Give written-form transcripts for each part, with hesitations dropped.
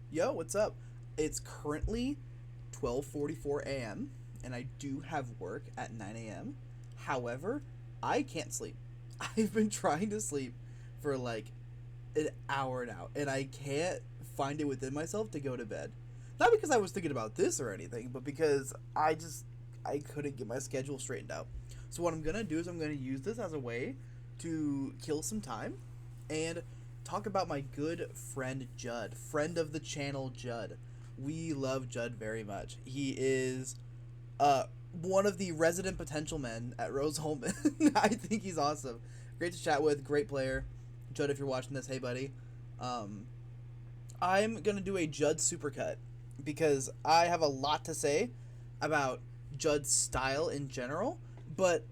Yo, what's up? It's currently 12:44 a.m. and I do have work at 9 a.m. However, I can't sleep. I've been trying to sleep for like an hour now and I can't find it within myself to go to bed. Not because I was thinking about this or anything, but because I couldn't get my schedule straightened out. So what I'm going to do is I'm going to use this as a way to kill some time and talk about my good friend Judd, friend of the channel Judd. We love Judd very much. He is one of the resident potential men at Rose Holman. I think he's awesome. Great to chat with, great player. Judd, if you're watching this, hey buddy. I'm gonna do a Judd supercut because I have a lot to say about Judd's style in general. But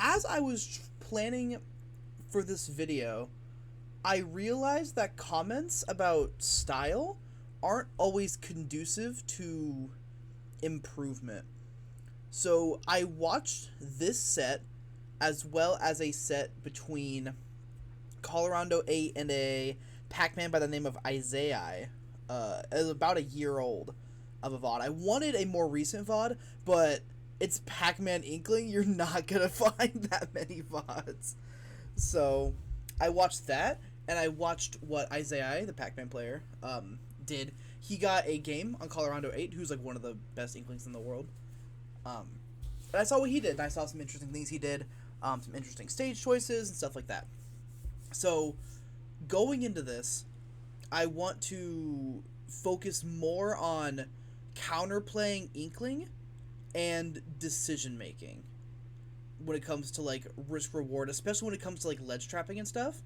as I was planning for this video, I realized that comments about style aren't always conducive to improvement. So I watched this set as well as a set between Colorado 8 and a Pac-Man by the name of Isaiah. It was about a year old of a VOD. I wanted a more recent VOD, but it's Pac-Man Inkling. You're not going to find that many VODs. So I watched that, and I watched what Isaiah, the Pac-Man player, did. He got a game on Colorado 8, who's like one of the best Inklings in the world. And I saw what he did, and I saw some interesting things he did, some interesting stage choices and stuff like that. So, going into this, I want to focus more on counterplaying Inkling and decision making when it comes to like risk reward, especially when it comes to like ledge trapping and stuff,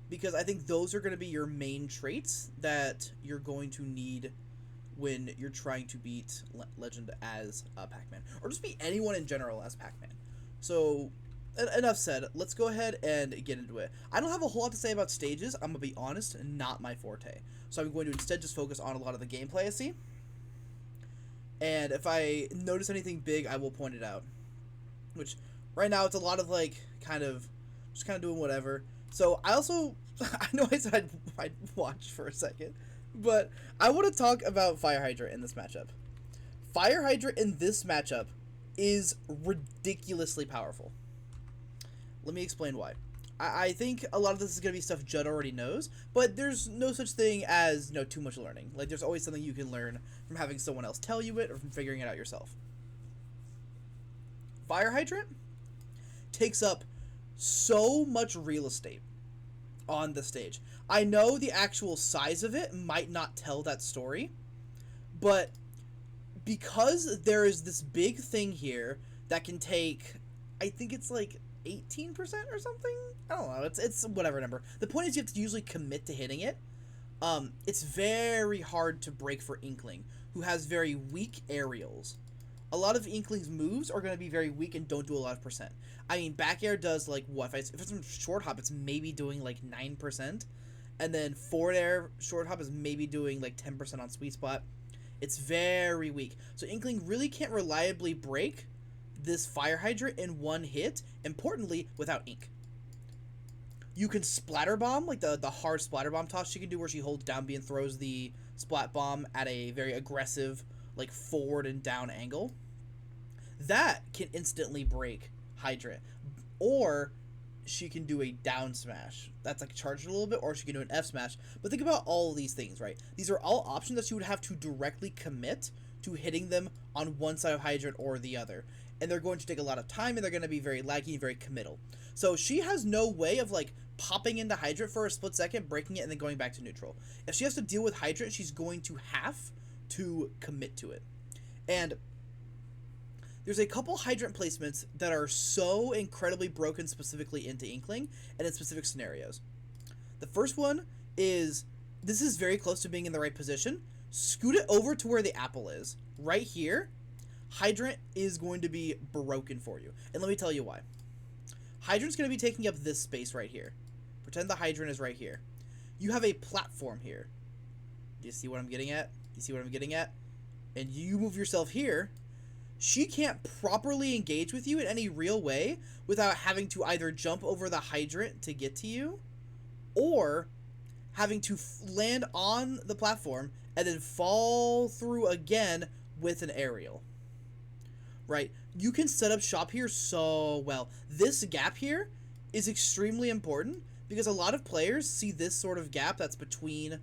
because I think those are going to be your main traits that you're going to need when you're trying to beat Legend as Pac-Man, or just beat anyone in general as Pac-Man. So, enough said. Let's go ahead and get into it. I don't have a whole lot to say about stages. I'm going to be honest, not my forte. So I'm going to instead just focus on a lot of the gameplay I see. And if I notice anything big, I will point it out. Which, right now, it's a lot of, like, just kind of doing whatever. So, I also, I know I said I'd watch for a second, but I want to talk about Fire Hydra in this matchup. Fire Hydra in this matchup is ridiculously powerful. Let me explain why. I think a lot of this is going to be stuff Judd already knows, but there's no such thing as, too much learning. Like, there's always something you can learn from having someone else tell you it or from figuring it out yourself. Fire Hydrant takes up so much real estate on the stage. I know the actual size of it might not tell that story, but because there is this big thing here that can take, I think it's like 18% or something? I don't know. It's whatever number. The point is you have to usually commit to hitting it. It's very hard to break for Inkling, who has very weak aerials. A lot of Inkling's moves are going to be very weak and don't do a lot of percent. I mean, back air does, like, what? If it's from short hop, it's maybe doing, like, 9%. And then forward air short hop is maybe doing, like, 10% on sweet spot. It's very weak. So Inkling really can't reliably break this Fire Hydrant in one hit, importantly, without ink. You can splatter bomb, like the hard splatter bomb toss she can do where she holds down B and throws the splat bomb at a very aggressive, like, forward and down angle. That can instantly break Hydrant. Or she can do a down smash. That's like charged a little bit, or she can do an F smash. But think about all of these things, right? These are all options that you would have to directly commit to hitting them on one side of Hydrant or the other. And they're going to take a lot of time, and they're going to be very laggy and very committal. So she has no way of, like, popping into Hydrant for a split second, breaking it, and then going back to neutral. If she has to deal with Hydrant, she's going to have to commit to it. And there's a couple Hydrant placements that are so incredibly broken specifically into Inkling and in specific scenarios. The first one is, this is very close to being in the right position. Scoot it over to where the apple is. Right here, Hydrant is going to be broken for you. And let me tell you why. Hydrant's going to be taking up this space right here. Pretend the Hydrant is right here. You have a platform here. Do you see what I'm getting at? Do you see what I'm getting at? And you move yourself here. She can't properly engage with you in any real way without having to either jump over the Hydrant to get to you, or having to land on the platform and then fall through again with an aerial. Right? You can set up shop here so well. This gap here is extremely important because a lot of players see this sort of gap that's between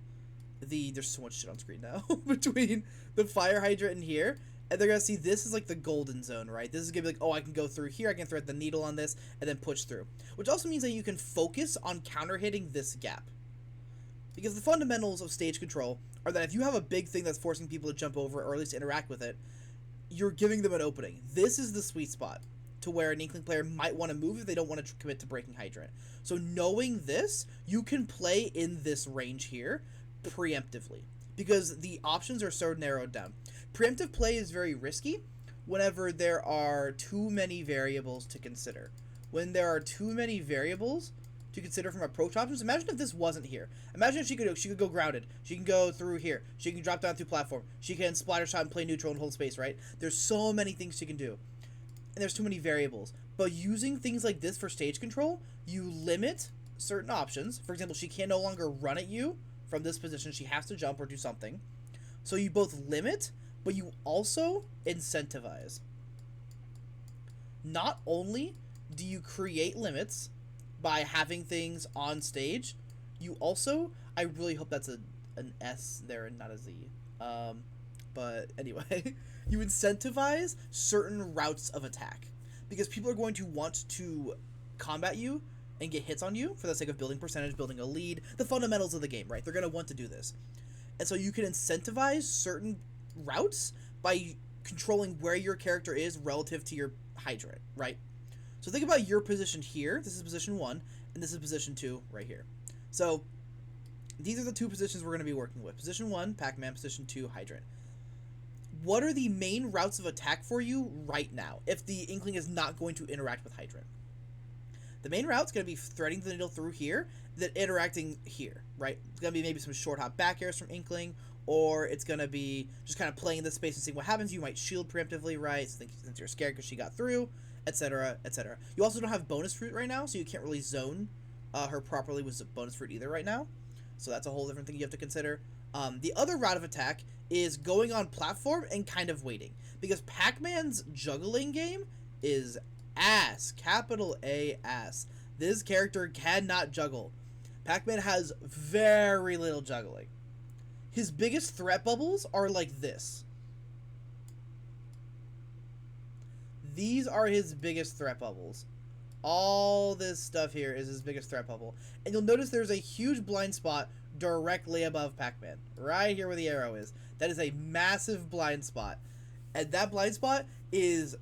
there's so much shit on screen now, between the fire hydrant and here, and they're gonna see this is like the golden zone, right? This is gonna be like, oh, I can go through here, I can thread the needle on this, and then push through. Which also means that you can focus on counter hitting this gap. Because the fundamentals of stage control are that if you have a big thing that's forcing people to jump over, or at least interact with it, you're giving them an opening. This is the sweet spot to where an Inkling player might want to move if they don't want to commit to breaking hydrant. So knowing this, you can play in this range here preemptively, because the options are so narrowed down. Preemptive play is very risky whenever there are too many variables to consider. When there are too many variables to consider from approach options, imagine if this wasn't here. Imagine if she could go grounded, she can go through here, she can drop down through platform, she can splatter shot and play neutral and hold space, right? There's so many things she can do, and there's too many variables. But using things like this for stage control, you limit certain options. For example, she can no longer run at you from this position, she has to jump or do something. So you both limit, but you also incentivize. Not only do you create limits by having things on stage, you also, I really hope that's an S there and not a Z. But anyway, you incentivize certain routes of attack, because people are going to want to combat you and get hits on you for the sake of building percentage, building a lead, the fundamentals of the game, right? They're going to want to do this. And so you can incentivize certain routes by controlling where your character is relative to your hydrant, right? So think about your position here. This is position 1, and this is position 2 right here. So these are the two positions we're going to be working with. Position 1, Pac-Man. Position 2, hydrant. What are the main routes of attack for you right now if the Inkling is not going to interact with hydrant? The main route's going to be threading the needle through here, then interacting here, right? It's going to be maybe some short hop back airs from Inkling, or it's going to be just kind of playing in this space and seeing what happens. You might shield preemptively, right, since you're scared because she got through, etc., etc. You also don't have bonus fruit right now, so you can't really zone her properly with bonus fruit either right now. So that's a whole different thing you have to consider. The other route of attack is going on platform and kind of waiting, because Pac-Man's juggling game is ass. Capital A ass. This character cannot juggle. Pac-Man has very little juggling. His biggest threat bubbles are like this. These are his biggest threat bubbles. All this stuff here is his biggest threat bubble. And you'll notice there's a huge blind spot directly above Pac-Man. Right here where the arrow is. That is a massive blind spot. And that blind spot is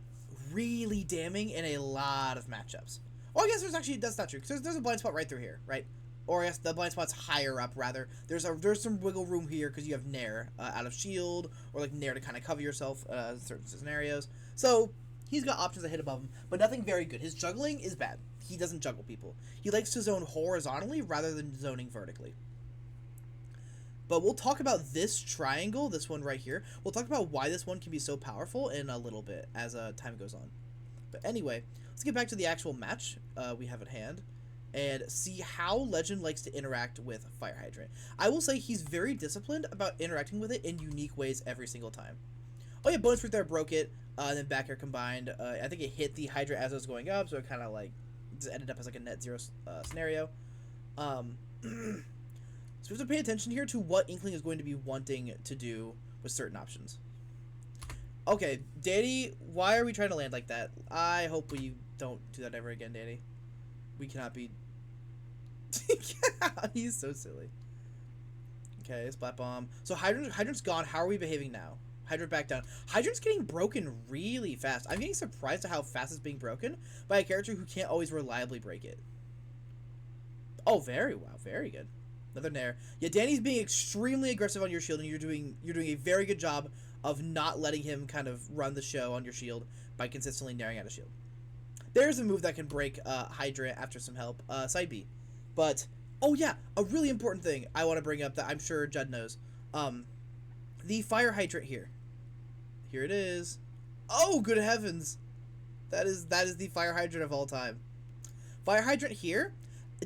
really damning in a lot of matchups. Oh, I guess there's actually, that's not true, because there's a blind spot right through here, right? Or I guess the blind spot's higher up, rather. There's some wiggle room here because you have Nair out of shield, or like Nair to kind of cover yourself in certain scenarios. So he's got options that hit above him, but nothing very good. His juggling is bad. He doesn't juggle people. He likes to zone horizontally rather than zoning vertically. But we'll talk about this triangle, this one right here. We'll talk about why this one can be so powerful in a little bit as time goes on. But anyway, let's get back to the actual match we have at hand and see how Legend likes to interact with Fire Hydrant. I will say he's very disciplined about interacting with it in unique ways every single time. Oh yeah, bonus fruit there, broke it, and then back air combined. I think it hit the Hydrant as it was going up, so it kind of like just ended up as like a net zero scenario. So we have to pay attention here to what Inkling is going to be wanting to do with certain options. Okay, Danny, why are we trying to land like that? I hope we don't do that ever again, Danny. We cannot be... He's so silly. Okay, Splat Bomb. So Hydrant's gone. How are we behaving now? Hydrant back down. Hydrant's getting broken really fast. I'm getting surprised at how fast it's being broken by a character who can't always reliably break it. Oh, very wow. Very good. Another Nair. Yeah, Danny's being extremely aggressive on your shield, and you're doing a very good job of not letting him kind of run the show on your shield by consistently Nairing out a shield. There's a move that can break Hydrant after some help. Side B. But, oh yeah, a really important thing I want to bring up that I'm sure Judd knows. The Fire Hydrant here. Here it is. Oh, good heavens. That is the Fire Hydrant of all time. Fire Hydrant here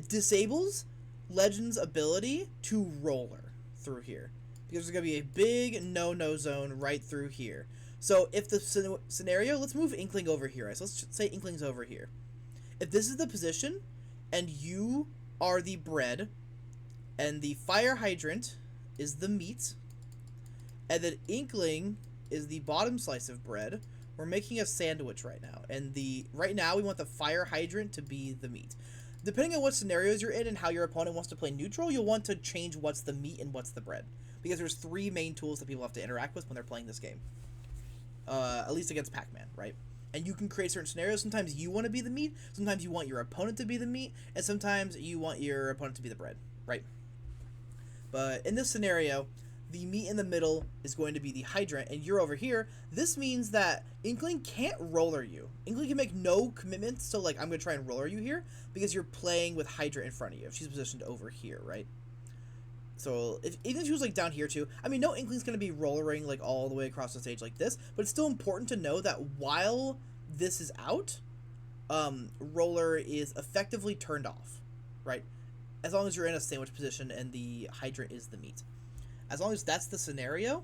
disables Legend's ability to roller through here, because there's going to be a big no-no zone right through here. So if the scenario, let's move Inkling over here. So let's say Inkling's over here. If this is the position, and you are the bread, and the fire hydrant is the meat, and then Inkling is the bottom slice of bread, we're making a sandwich right now. And right now we want the fire hydrant to be the meat. Depending on what scenarios you're in and how your opponent wants to play neutral, you'll want to change what's the meat and what's the bread. Because there's 3 main tools that people have to interact with when they're playing this game. At least against Pac-Man, right? And you can create certain scenarios. Sometimes you want to be the meat, sometimes you want your opponent to be the meat, and sometimes you want your opponent to be the bread, right? But in this scenario, the meat in the middle is going to be the hydrant, and you're over here. This means that Inkling can't roller you. Inkling can make no commitments to, like, I'm going to try and roller you here, because you're playing with hydrant in front of you. She's positioned over here, right? So, even if she was, like, down here, too, I mean, no Inkling's going to be rollering, like, all the way across the stage like this, but it's still important to know that while this is out, roller is effectively turned off, right? As long as you're in a sandwich position and the hydrant is the meat. As long as that's the scenario,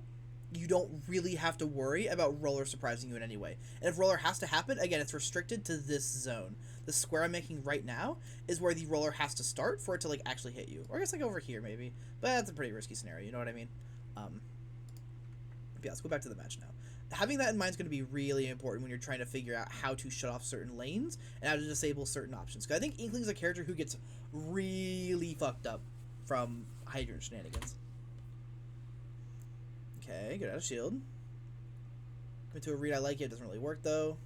you don't really have to worry about roller surprising you in any way. And if roller has to happen, again, it's restricted to this zone. The square I'm making right now is where the roller has to start for it to, like, actually hit you. Or I guess, like, over here, maybe. But that's a pretty risky scenario, you know what I mean? Yeah, let's go back to the match now. Having that in mind is going to be really important when you're trying to figure out how to shut off certain lanes and how to disable certain options. Because I think Inkling's a character who gets really fucked up from hydrant shenanigans. Okay, get out of shield. Come into a read, I like it. It doesn't really work, though.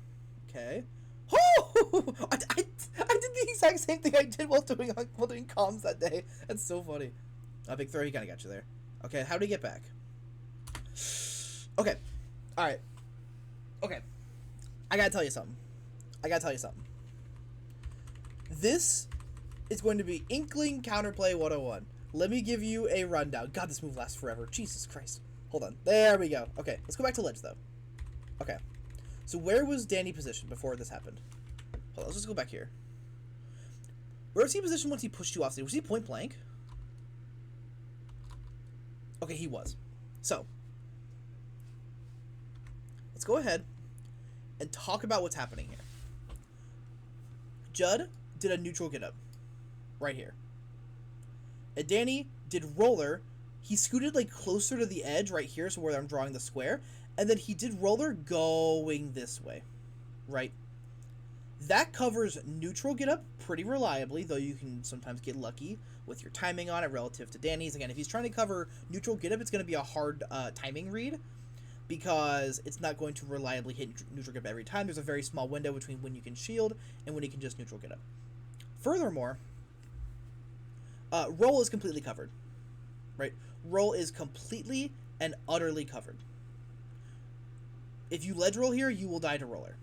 Okay. Oh! I did the exact same thing I did while doing comms that day. That's so funny. Big throw, he kind of got you there. Okay, how did he get back? Okay. Alright. Okay. I gotta tell you something. This is going to be Inkling Counterplay 101. Let me give you a rundown. God, this move lasts forever. Jesus Christ. Hold on. There we go. Okay, let's go back to ledge, though. Okay. So where was Danny positioned before this happened? Hold on, let's just go back here. Where was he positioned once he pushed you off stage? Was he point blank? Okay, he was. So, let's go ahead and talk about what's happening here. Judd did a neutral get up. Right here. And Danny did roller. He scooted, like, closer to the edge right here, so where I'm drawing the square. And then he did roller going this way. Right? That covers neutral get up pretty reliably, though you can sometimes get lucky with your timing on it relative to Danny's. Again, if he's trying to cover neutral get up, it's going to be a hard timing read, because it's not going to reliably hit neutral get up every time. There's a very small window between when you can shield and when you can just neutral get up. Furthermore, roll is completely covered. Right? Roll is completely and utterly covered. If you ledge roll here, you will die to roller.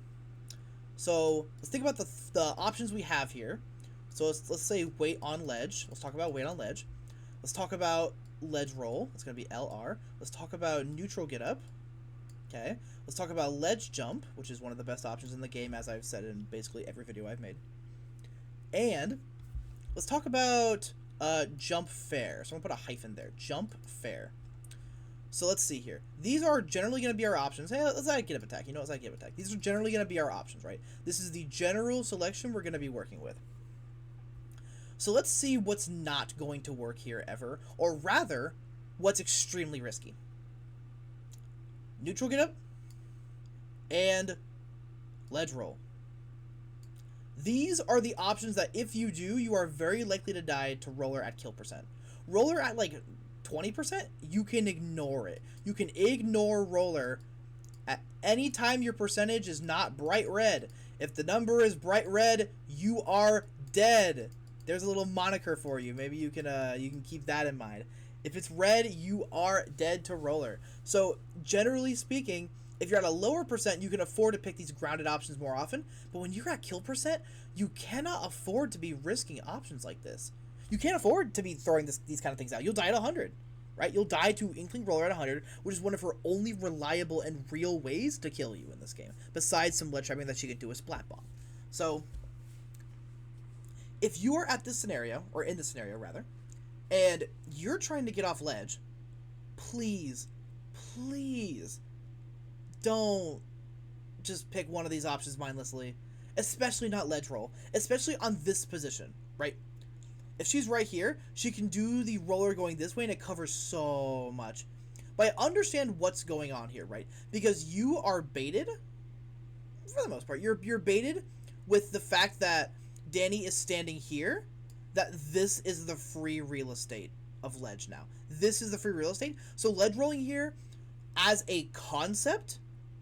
So let's think about the options we have here. So let's say wait on ledge. Let's talk about wait on ledge. Let's talk about ledge roll. It's going to be LR. Let's talk about neutral get up. Okay. Let's talk about ledge jump, which is one of the best options in the game, as I've said in basically every video I've made. And let's talk about jump fair. So I'm going to put a hyphen there. Jump fair. So let's see here. These are generally going to be our options. Hey, let's add get up attack. You know, let's add get up attack. These are generally going to be our options, right? This is the general selection we're going to be working with. So let's see what's not going to work here ever, or rather, what's extremely risky. Neutral get up and ledge roll. These are the options that if you do, you are very likely to die to roller at kill percent. Roller at like 20%, you can ignore it. You can ignore roller at any time your percentage is not bright red. If the number is bright red, you are dead. There's a little moniker for you. Maybe you can keep that in mind. If it's red, you are dead to roller. So generally speaking, if you're at a lower percent, you can afford to pick these grounded options more often. But when you're at kill percent, you cannot afford to be risking options like this. You can't afford to be throwing these kind of things out. You'll die at 100, right? You'll die to Inkling Roller at 100, which is one of her only reliable and real ways to kill you in this game, besides some ledge trapping that she could do with Splat Bomb. So, if you are at this scenario, or in this scenario rather, and you're trying to get off ledge, please, please don't just pick one of these options mindlessly, especially not ledge roll, especially on this position, right? If she's right here, she can do the roller going this way, and it covers so much. But I understand what's going on here, right? Because you are baited, for the most part. You're baited with the fact that Danny is standing here, that this is the free real estate of ledge now. This is the free real estate. So ledge rolling here, as a concept,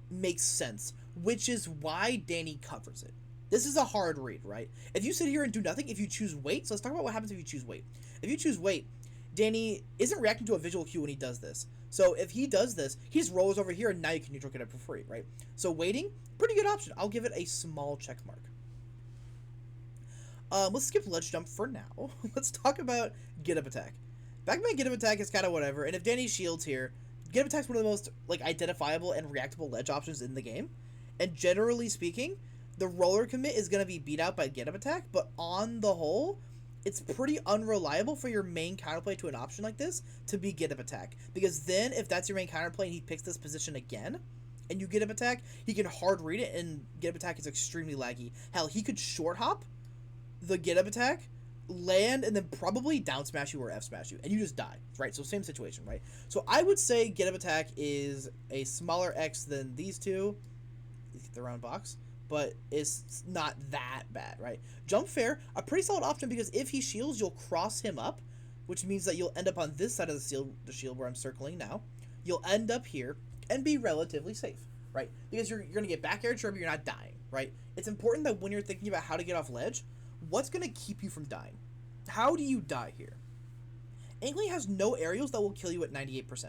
makes sense, which is why Danny covers it. This is a hard read, right? If you sit here and do nothing, if you choose wait, so let's talk about what happens if you choose wait. If you choose wait, Danny isn't reacting to a visual cue when he does this. So if he does this, he just rolls over here, and now you can neutral get it for free, right? So waiting, pretty good option. I'll give it a small check mark. Let's skip ledge jump for now. Let's talk about get up attack. Backman get up attack is kind of whatever, and if Danny shields here, get up attack is one of the most like identifiable and reactable ledge options in the game. And generally speaking, the roller commit is going to be beat out by get up attack, but on the whole, it's pretty unreliable for your main counterplay to an option like this to be get up attack. Because then, if that's your main counterplay and he picks this position again, and you get up attack, he can hard read it, and get up attack is extremely laggy. Hell, he could short hop the get up attack, land, and then probably down smash you or F smash you, and you just die, right? So same situation, right? So I would say get up attack is a smaller X than these two. These get their own box. But it's not that bad, right? Jump fair, a pretty solid option because if he shields, you'll cross him up, which means that you'll end up on this side of the shield where I'm circling now. You'll end up here and be relatively safe, right? Because you're going to get back air trip, but you're not dying, right? It's important that when you're thinking about how to get off ledge, what's going to keep you from dying? How do you die here? Inkling has no aerials that will kill you at 98%.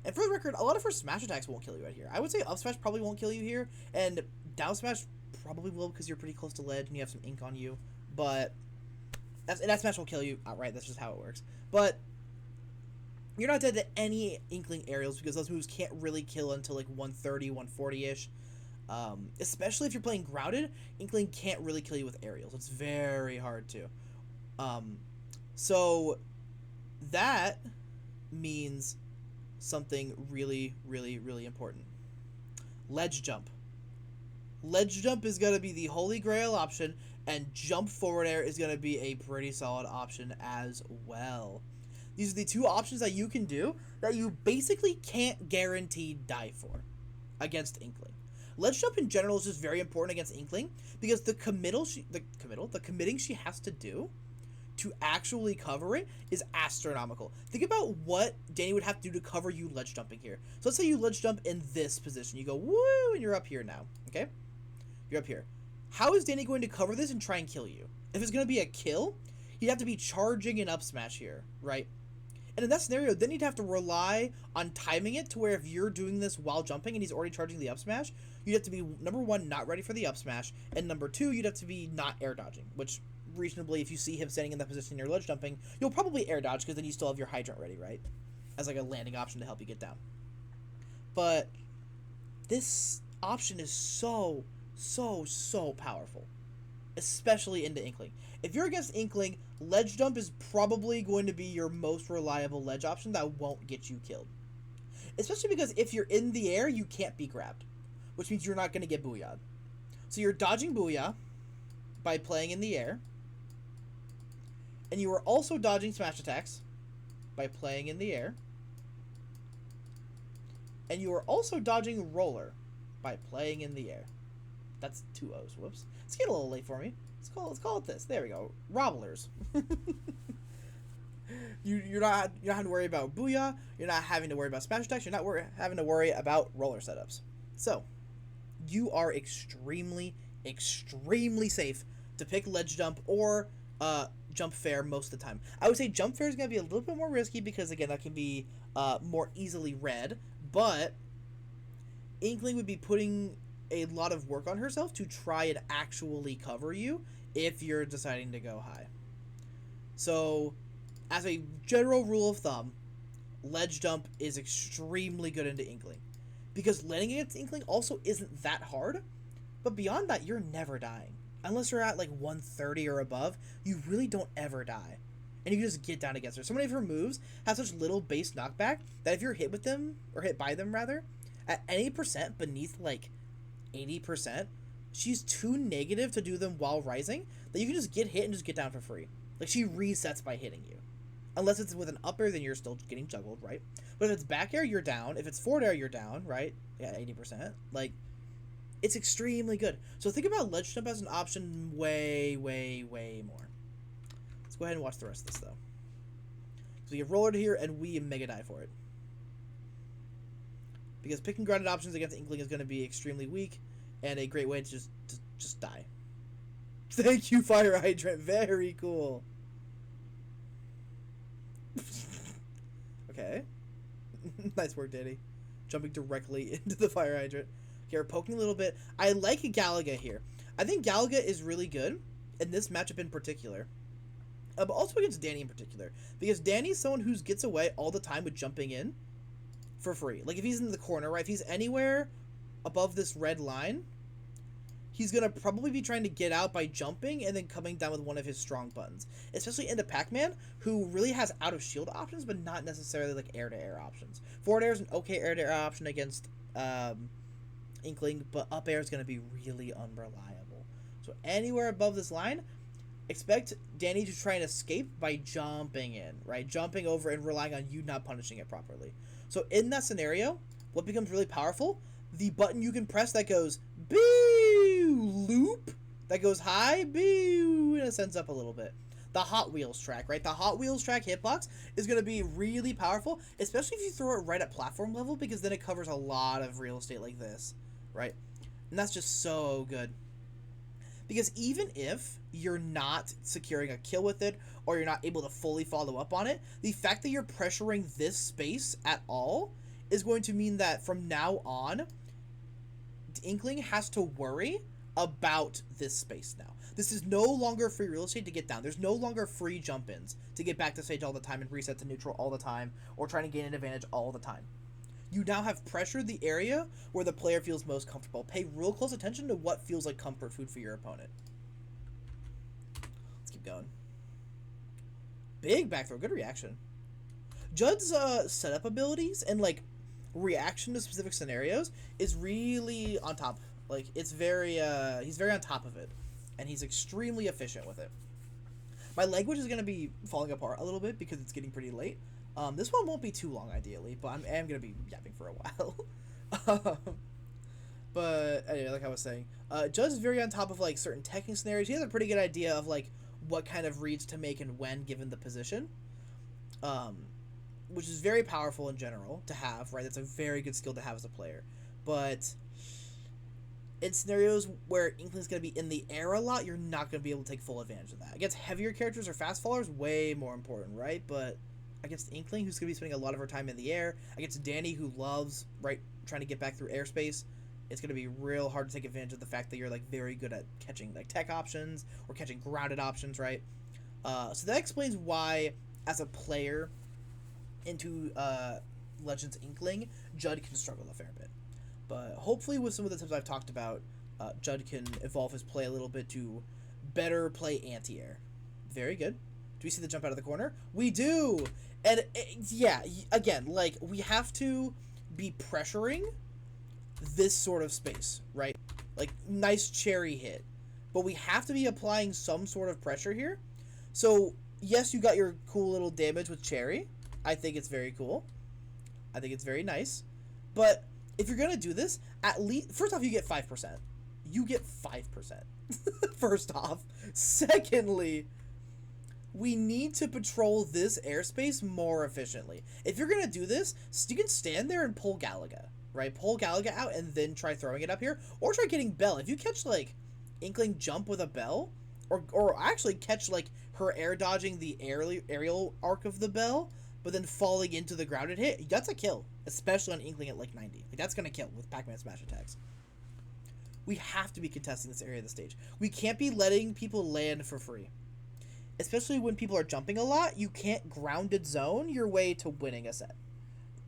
And for the record, a lot of her smash attacks won't kill you right here. I would say up smash probably won't kill you here, and down smash probably will because you're pretty close to ledge and you have some ink on you. But that smash will kill you outright. That's just how it works. But you're not dead to any Inkling aerials because those moves can't really kill until like 130, 140-ish. Especially if you're playing grounded, Inkling can't really kill you with aerials. It's very hard to. So that means something really, really, really important. Ledge jump. Ledge jump is going to be the holy grail option, and jump forward air is going to be a pretty solid option as well. These are the two options that you can do that you basically can't guarantee die for against Inkling. Ledge jump in general is just very important against Inkling because the committing she has to do to actually cover it is astronomical. Think about what Danny would have to do to cover you ledge jumping here. So let's say you ledge jump in this position. You go, woo, and you're up here now, okay? You're up here. How is Danny going to cover this and try and kill you? If it's going to be a kill, he'd have to be charging an up smash here, right? And in that scenario, then you'd have to rely on timing it to where if you're doing this while jumping and he's already charging the up smash, you'd have to be, number one, not ready for the up smash, and number two, you'd have to be not air dodging, which reasonably, if you see him standing in that position you're ledge jumping, you'll probably air dodge because then you still have your hydrant ready, right? As like a landing option to help you get down. But this option is so powerful, especially into Inkling. If you're against Inkling, ledge jump is probably going to be your most reliable ledge option that won't get you killed. Especially because if you're in the air, you can't be grabbed, which means you're not going to get booyah'd. So you're dodging booyah by playing in the air, and you are also dodging smash attacks by playing in the air, and you are also dodging roller by playing in the air. That's two O's. Whoops. It's getting a little late for me. Let's call it this. There we go. Robblers. You're not having to worry about booyah. You're not having to worry about smash attacks. You're not having to worry about roller setups. So you are extremely safe to pick ledge jump or jump fair most of the time. I would say jump fair is going to be a little bit more risky because, again, that can be more easily read, but Inkling would be putting a lot of work on herself to try and actually cover you if you're deciding to go high. So, as a general rule of thumb, ledge jump is extremely good into Inkling. Because landing against Inkling also isn't that hard, but beyond that, you're never dying. Unless you're at like 130 or above, you really don't ever die. and you can just get down against her. So many of her moves have such little base knockback that if you're hit with them, or hit by them rather, at any percent beneath like 80%, she's too negative to do them while rising that you can just get hit and just get down for free. Like, she resets by hitting you. Unless it's with an up air, then you're still getting juggled, right? But if it's back air, you're down. If it's forward air, you're down, right? Yeah, 80%. Like, it's extremely good. So think about ledge jump as an option way, way, way more. Let's go ahead and watch the rest of this, though. So we get roller to here, and we mega die for it. Because picking grounded options against Inkling is going to be extremely weak, and a great way to just die. Thank you, Fire Hydrant. Very cool. Okay. Nice work, Danny. Jumping directly into the Fire Hydrant. Okay, we're poking a little bit. I like Galaga here. I think Galaga is really good in this matchup in particular. But also against Danny in particular. Because Danny's someone who gets away all the time with jumping in for free. Like, if he's in the corner, right? If he's anywhere above this red line, he's going to probably be trying to get out by jumping and then coming down with one of his strong buttons. Especially into Pac-Man, who really has out-of-shield options, but not necessarily, like, air-to-air options. Forward air is an okay air-to-air option against Inkling, but up air is going to be really unreliable. So anywhere above this line, expect Danny to try and escape by jumping in, right? Jumping over and relying on you not punishing it properly. So in that scenario, what becomes really powerful? The button you can press that goes boo, loop, that goes high, boo, and ascends up a little bit. The Hot Wheels track, right? The Hot Wheels track hitbox is going to be really powerful, especially if you throw it right at platform level, because then it covers a lot of real estate like this, right? And that's just so good. Because even if you're not securing a kill with it, or you're not able to fully follow up on it, the fact that you're pressuring this space at all is going to mean that from now on, Inkling has to worry about this space now. This is no longer free real estate to get down. There's no longer free jump-ins to get back to stage all the time and reset to neutral all the time, or trying to gain an advantage all the time. You now have pressured the area where the player feels most comfortable. Pay real close attention to what feels like comfort food for your opponent. Let's keep going. Big back throw. Good reaction. Judd's setup abilities and, like, reaction to specific scenarios is really on top. Like, it's very, he's very on top of it. And he's extremely efficient with it. My language is going to be falling apart a little bit because it's getting pretty late. This one won't be too long, ideally, but I am going to be yapping for a while. But anyway, like I was saying, Judd is very on top of, like, certain teching scenarios. He has a pretty good idea of, like, what kind of reads to make and when, given the position. Which is very powerful in general to have, right? That's a very good skill to have as a player. But in scenarios where Inkling's going to be in the air a lot, you're not going to be able to take full advantage of that. Against heavier characters or fast fallers, way more important, right? But against Inkling, who's going to be spending a lot of her time in the air, against Danny, who loves, right, trying to get back through airspace, it's going to be real hard to take advantage of the fact that you're, like, very good at catching, like, tech options or catching grounded options, right? So that explains why, as a player into Legends Inkling, Judd can struggle a fair bit. But hopefully with some of the tips I've talked about, Judd can evolve his play a little bit to better play anti-air. Very good. Do we see the jump out of the corner? We do! And, yeah, again, like, we have to be pressuring this sort of space, right? Like, nice cherry hit. But we have to be applying some sort of pressure here. So, yes, you got your cool little damage with cherry. I think it's very cool. I think it's very nice. But if you're going to do this, at least, first off, you get 5%. You get 5%. First off. Secondly, we need to patrol this airspace more efficiently. If you're going to do this, you can stand there and pull Galaga, right? Pull Galaga out and then try throwing it up here. Or try getting Bell. If you catch, like, Inkling jump with a Bell, or actually catch, like, her air dodging the aerial arc of the Bell, but then falling into the grounded hit, that's a kill. Especially on Inkling at, like, 90. Like, that's going to kill with Pac-Man smash attacks. We have to be contesting this area of the stage. We can't be letting people land for free. Especially when people are jumping a lot, you can't grounded zone your way to winning a set.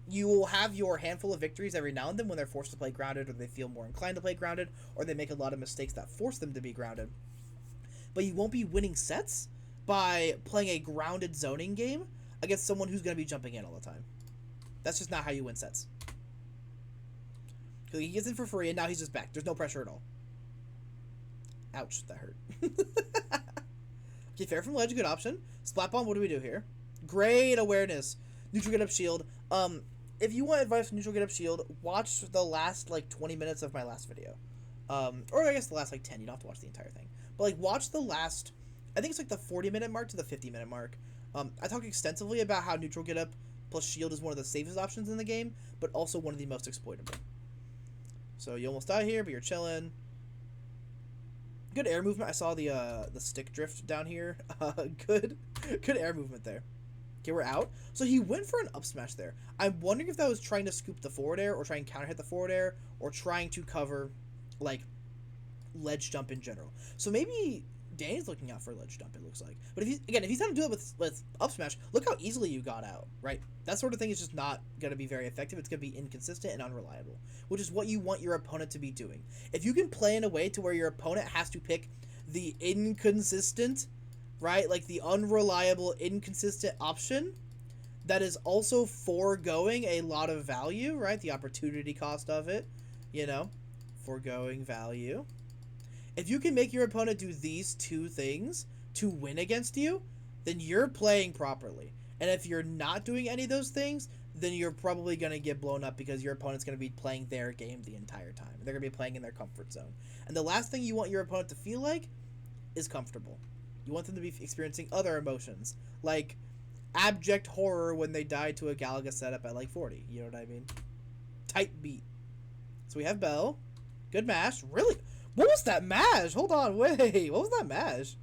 You will have your handful of victories every now and then when they're forced to play grounded, or they feel more inclined to play grounded, or they make a lot of mistakes that force them to be grounded. But you won't be winning sets by playing a grounded zoning game against someone who's going to be jumping in all the time. That's just not how you win sets. He gets in for free, and now he's just back. There's no pressure at all. Ouch, that hurt. Okay, fair from ledge, good option. Splat bomb, what do we do here? Great awareness. Neutral get up shield. If you want advice on neutral get up shield, watch the last, like, 20 minutes of my last video. Or I guess the last, like, 10. You don't have to watch the entire thing. But, like, watch the last, I think it's, like, the 40-minute mark to the 50-minute mark. I talk extensively about how neutral get up plus shield is one of the safest options in the game, but also one of the most exploitable. So you almost die here, but you're chilling. Good air movement. I saw the stick drift down here. Good air movement there. Okay, we're out. So he went for an up smash there. I'm wondering if that was trying to scoop the forward air or try and counter hit the forward air or trying to cover, like, ledge jump in general. So maybe Danny's looking out for a ledge jump, it looks like. But if he's trying to do it with up smash, look how easily you got out, right? That sort of thing is just not going to be very effective. It's going to be inconsistent and unreliable, which is what you want your opponent to be doing. If you can play in a way to where your opponent has to pick the inconsistent, right, like the unreliable, inconsistent option that is also foregoing a lot of value, right? The opportunity cost of it, you know, foregoing value. If you can make your opponent do these two things to win against you, then you're playing properly. And if you're not doing any of those things, then you're probably going to get blown up because your opponent's going to be playing their game the entire time. They're going to be playing in their comfort zone. And the last thing you want your opponent to feel like is comfortable. You want them to be experiencing other emotions, like abject horror when they died to a Galaga setup at like 40. You know what I mean? Tight beat. So we have Bell. Good mash. Really? What was that mash? Hold on, wait. What was that mash?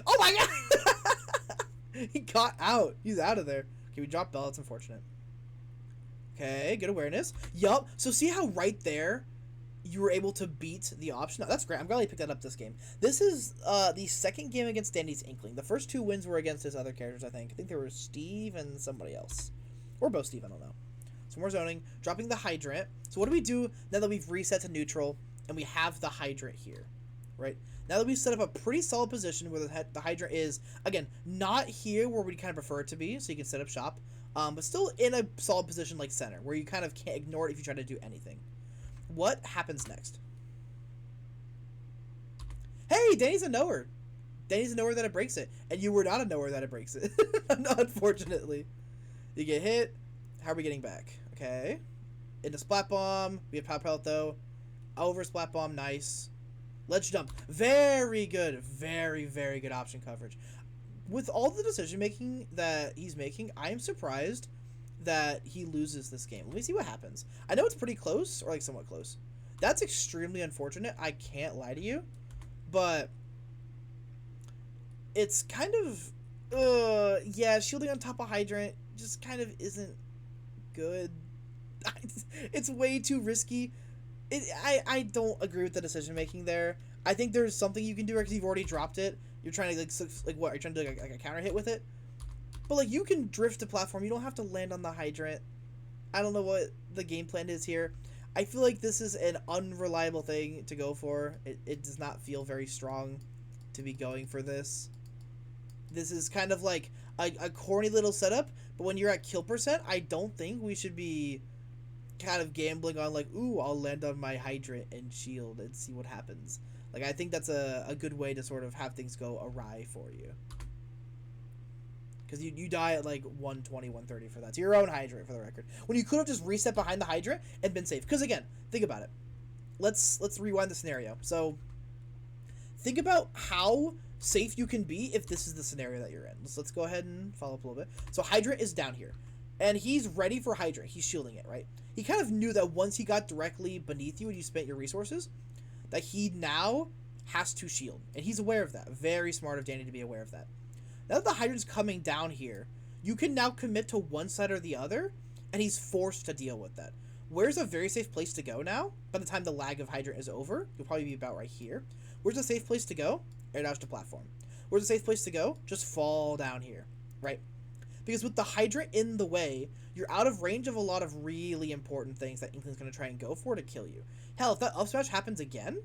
Oh my god! He got out. He's out of there. Okay, we dropped Bell. That's unfortunate. Okay, good awareness. Yup. So see how right there you were able to beat the option? That's great. I'm glad he picked that up this game. This is the second game against Danny's Inkling. The first two wins were against his other characters, I think. I think there was Steve and somebody else. Or both Steve, I don't know. So more zoning. Dropping the Hydrant. So what do we do now that we've reset to neutral and we have the Hydrant here, right? Now that we've set up a pretty solid position where the Hydrant is, again, not here where we kind of prefer it to be, so you can set up shop, but still in a solid position like center, where you kind of can't ignore it if you try to do anything. What happens next? Hey, Danny's a knower. Danny's a knower that it breaks it, and you were not a knower that it breaks it, unfortunately. You get hit. How are we getting back? Okay. Into Splat Bomb. We have Power Pellet, though. Over Splat Bomb, nice. Ledge Jump. Very good. Very, very good option coverage. With all the decision making that he's making, I am surprised that he loses this game. Let me see what happens. I know it's pretty close, or like somewhat close. That's extremely unfortunate. I can't lie to you. But it's kind of, yeah, shielding on top of Hydrant just kind of isn't good. It's way too risky. I don't agree with the decision making there. I think there's something you can do because you've already dropped it. You're trying to like what? Are you trying to do like a counter hit with it? But like you can drift a platform. You don't have to land on the Hydrant. I don't know what the game plan is here. I feel like this is an unreliable thing to go for. It does not feel very strong to be going for this. This is kind of like a corny little setup, but when you're at kill percent, I don't think we should be kind of gambling on like, ooh, I'll land on my Hydrant and shield and see what happens. Like, I think that's a good way to sort of have things go awry for you. Because you die at like 120, 130 for that. It's your own Hydrant, for the record. When you could have just reset behind the Hydrant and been safe. Because again, think about it. Let's rewind the scenario. So think about how safe you can be if this is the scenario that you're in. Let's go ahead and follow up a little bit. So Hydrant is down here. And he's ready for Hydrant. He's shielding it, right? He kind of knew that once he got directly beneath you and you spent your resources, that he now has to shield. And he's aware of that. Very smart of Danny to be aware of that. Now that the Hydrant's coming down here, you can now commit to one side or the other, and he's forced to deal with that. Where's a very safe place to go now? By the time the lag of Hydrant is over, you'll probably be about right here. Where's a safe place to go? Air dodge to platform. Where's a safe place to go? Just fall down here, right? Because with the Hydrant in the way, you're out of range of a lot of really important things that Inkling's going to try and go for to kill you. Hell, if that up smash happens again,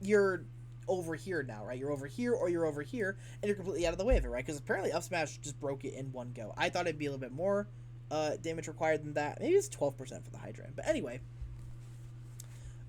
you're over here now, right? You're over here or you're over here, and you're completely out of the way of it, right? Because apparently up smash just broke it in one go. I thought it'd be a little bit more damage required than that. Maybe it's 12% for the Hydra. But anyway,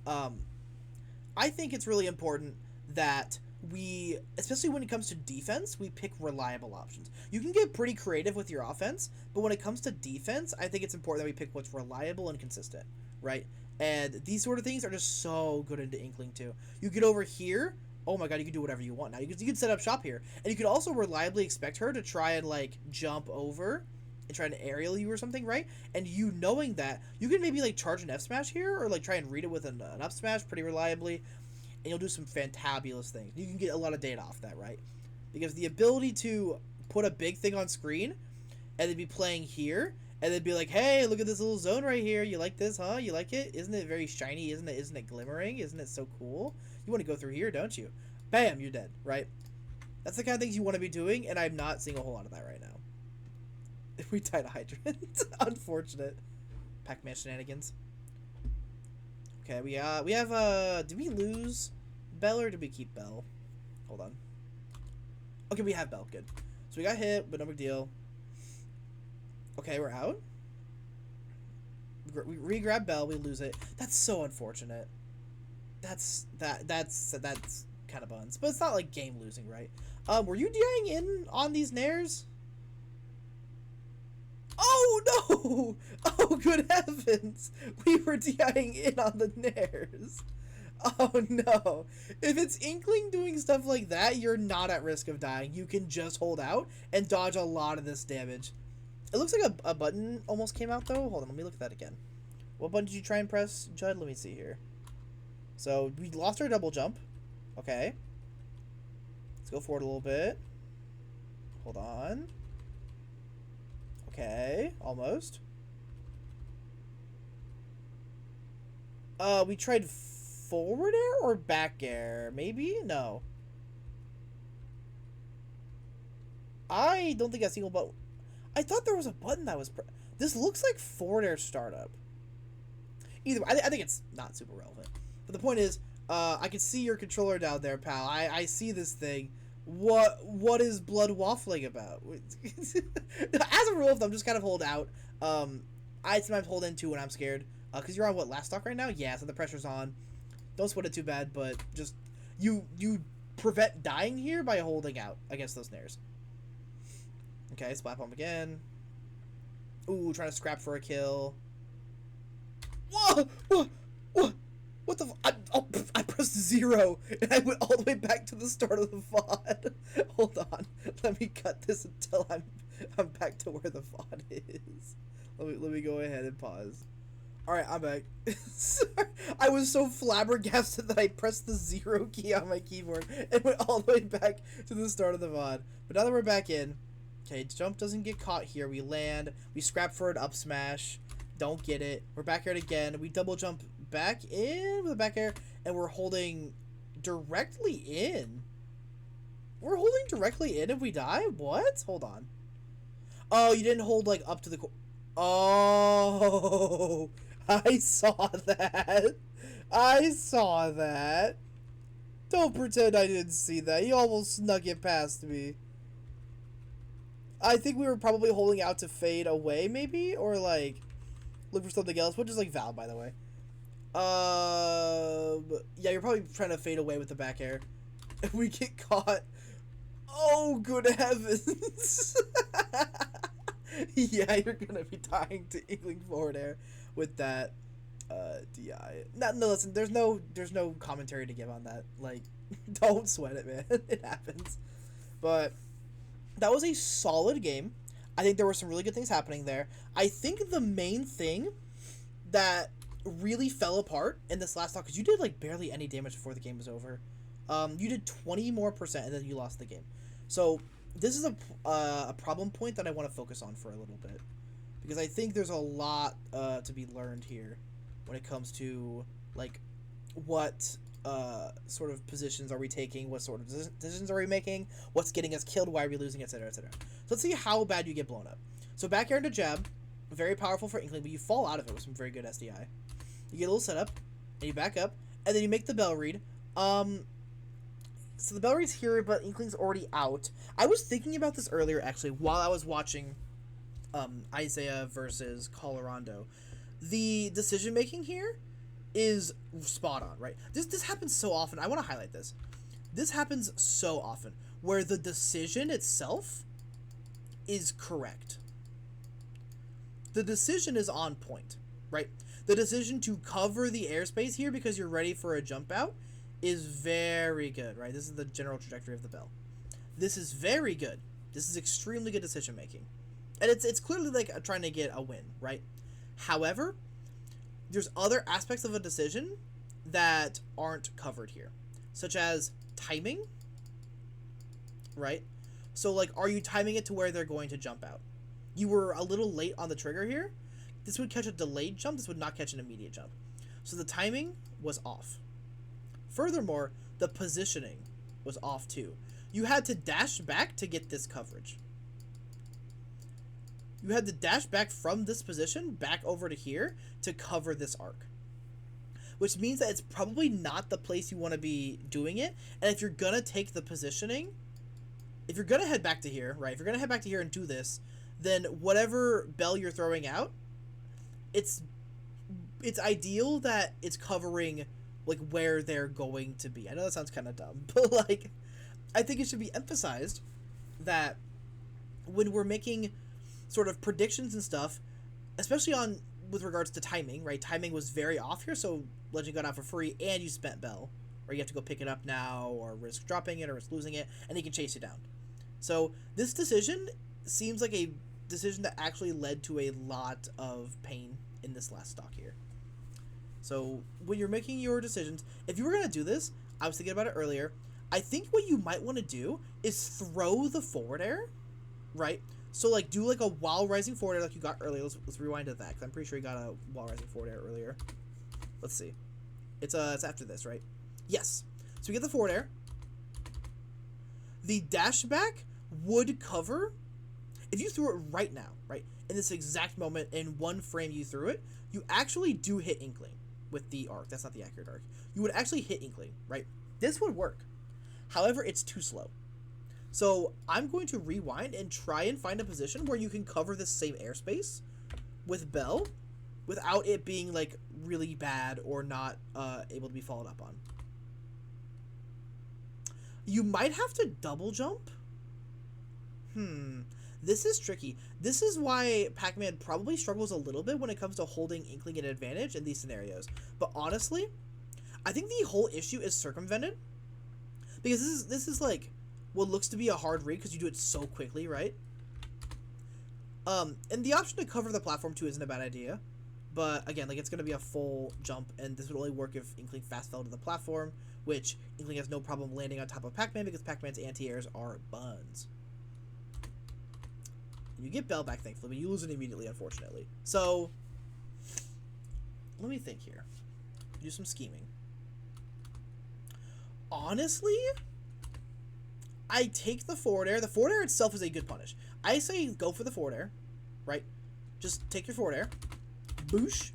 I think it's really important that we, especially when it comes to defense, we pick reliable options. You can get pretty creative with your offense, but when it comes to defense, I think it's important that we pick what's reliable and consistent, right? And these sort of things are just so good into Inkling too. You get over here, oh my god, you can do whatever you want now. You can set up shop here, and you can also reliably expect her to try and like jump over and try to aerial you or something, right? And you knowing that, you can maybe like charge an F smash here, or like try and read it with an up smash pretty reliably, and you'll do some fantabulous things. You can get a lot of data off that, right? Because the ability to put a big thing on screen and then be playing here and then be like, hey, look at this little zone right here. You like this, huh? You like it? Isn't it very shiny? Isn't it glimmering? Isn't it so cool? You want to go through here, don't you? Bam, you're dead, right? That's the kind of things you want to be doing, and I'm not seeing a whole lot of that right now. If we died a hydrant. Unfortunate. Pac-Man shenanigans. Okay, we have, did we lose Bell or did we keep Bell? Hold on. Okay, we have Bell, good. So we got hit, but no big deal. Okay, we're out. We re-grab Bell, we lose it. That's so unfortunate. That's kind of buns. But it's not like game losing, right? Were you DIing in on these nairs? Oh no! Oh good heavens! We were DIing in on the nairs. Oh no. If it's Inkling doing stuff like that, you're not at risk of dying. You can just hold out and dodge a lot of this damage. It looks like a button almost came out though. Hold on, let me look at that again. What button did you try and press, Judd? Let me see here. So we lost our double jump. Okay. Let's go forward a little bit. Hold on. Okay, almost. We tried forward air or back air? Maybe? No. I don't think a single button. I thought there was a button that was. This looks like forward air startup. Either way, I think it's not super relevant. But the point is, I can see your controller down there, pal. I see this thing. What is blood waffling about? As a rule of thumb, just kind of hold out. I sometimes hold in too when I'm scared. Because you're on what, last stock right now? Yeah, so the pressure's on. Don't sweat it too bad, but just you prevent dying here by holding out against those snares. Okay, splat bomb again. Ooh, trying to scrap for a kill. Whoa! What the? I pressed 0 and I went all the way back to the start of the VOD. Hold on, let me cut this until I'm back to where the VOD is. Let me go ahead and pause. All right, I'm back. Sorry, I was so flabbergasted that I pressed the 0 key on my keyboard and went all the way back to the start of the VOD. But now that we're back in, okay, jump doesn't get caught here. We land. We scrap for an up smash. Don't get it. We're back here again. We double jump back in with a back air, and we're holding directly in. We're holding directly in if we die? What? Hold on. Oh, you didn't hold, like, up to the... Oh, I saw that. I saw that. Don't pretend I didn't see that. You almost snuck it past me. I think we were probably holding out to fade away, maybe? Or, like, look for something else. Which is, like, Val, by the way. Yeah, you're probably trying to fade away with the back air. If we get caught... Oh, good heavens. Yeah, you're gonna be dying to Inkling forward air with that DI. No, listen, there's no commentary to give on that. Like, don't sweat it, man. It happens. But that was a solid game. I think there were some really good things happening there. I think the main thing that really fell apart in this last talk, because you did like barely any damage before the game was over. You did 20% more and then you lost the game. So this is a problem point that I want to focus on for a little bit, because I think there's a lot to be learned here when it comes to like what sort of positions are we taking, what sort of decisions are we making, what's getting us killed, why are we losing, etc., etc. So let's see how bad you get blown up. So back air into jab, very powerful for Inkling, but you fall out of it with some very good SDI. You get a little setup, and you back up, and then you make the bell read. So the bell rate's here, but Inkling's already out. I was thinking about this earlier, actually, while I was watching Isaiah versus Colorado. The decision making here is spot on, right? This happens so often. I want to highlight this. This happens so often where the decision itself is correct. The decision is on point, right? The decision to cover the airspace here because you're ready for a jump out is very good, right? This is the general trajectory of the bell. This is very good. This is extremely good decision making. And it's clearly like trying to get a win, right? However, there's other aspects of a decision that aren't covered here, such as timing, right? So, like, are you timing it to where they're going to jump out? You were a little late on the trigger here. This would catch a delayed jump. This would not catch an immediate jump. So the timing was off. Furthermore, the positioning was off too. You had to dash back to get this coverage. You had to dash back from this position back over to here to cover this arc. Which means that it's probably not the place you want to be doing it. And if you're going to take the positioning, if you're going to head back to here, right? If you're going to head back to here and do this, then whatever bell you're throwing out, it's ideal that it's covering like where they're going to be. I know that sounds kind of dumb, but like I think it should be emphasized that when we're making sort of predictions and stuff, especially on with regards to timing, right? Timing was very off here, so Legend got out for free and you spent bell, or you have to go pick it up now, or risk dropping it, or risk losing it, and he can chase you down. So this decision seems like a decision that actually led to a lot of pain in this last stock here. So when you're making your decisions, if you were going to do this, I was thinking about it earlier, I think what you might want to do is throw the forward air, right? So like do like a while rising forward air like you got earlier. Let's rewind to that, because I'm pretty sure you got a while rising forward air earlier. Let's see. It's after this, right? Yes. So we get the forward air. The dash back would cover. If you threw it right now, right, in this exact moment, in one frame you threw it, you actually do hit Inkling with the arc. That's not the accurate arc. You would actually hit Inkling, right? This would work. However, it's too slow. So I'm going to rewind and try and find a position where you can cover this same airspace with Bell without it being, like, really bad or not able to be followed up on. You might have to double jump. This is tricky. This is why Pac-Man probably struggles a little bit when it comes to holding Inkling an advantage in these scenarios. But honestly, I think the whole issue is circumvented. Because this is like what looks to be a hard read because you do it so quickly, right? And the option to cover the platform too isn't a bad idea. But again, like, it's going to be a full jump, and this would only work if Inkling fast fell to the platform, which Inkling has no problem landing on top of Pac-Man because Pac-Man's anti-airs are buns. You get Bell back, thankfully, but you lose it immediately, unfortunately. So, let me think here. Do some scheming. Honestly, I take the forward air. The forward air itself is a good punish. I say go for the forward air, right? Just take your forward air, boosh,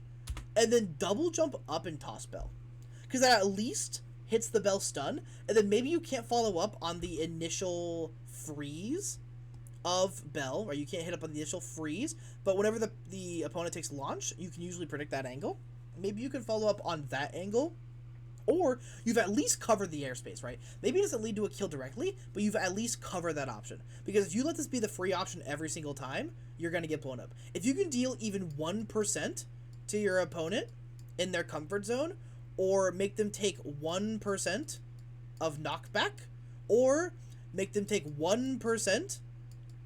and then double jump up and toss Bell. Because that at least hits the Bell stun, and then maybe you can't follow up on the initial freeze of Bell, right? You can't hit up on the initial freeze, but whenever the opponent takes launch, you can usually predict that angle. Maybe you can follow up on that angle, or you've at least covered the airspace, right? Maybe it doesn't lead to a kill directly, but you've at least covered that option. Because if you let this be the free option every single time, you're going to get blown up. If you can deal even 1% to your opponent in their comfort zone, or make them take 1% of knockback, or make them take 1%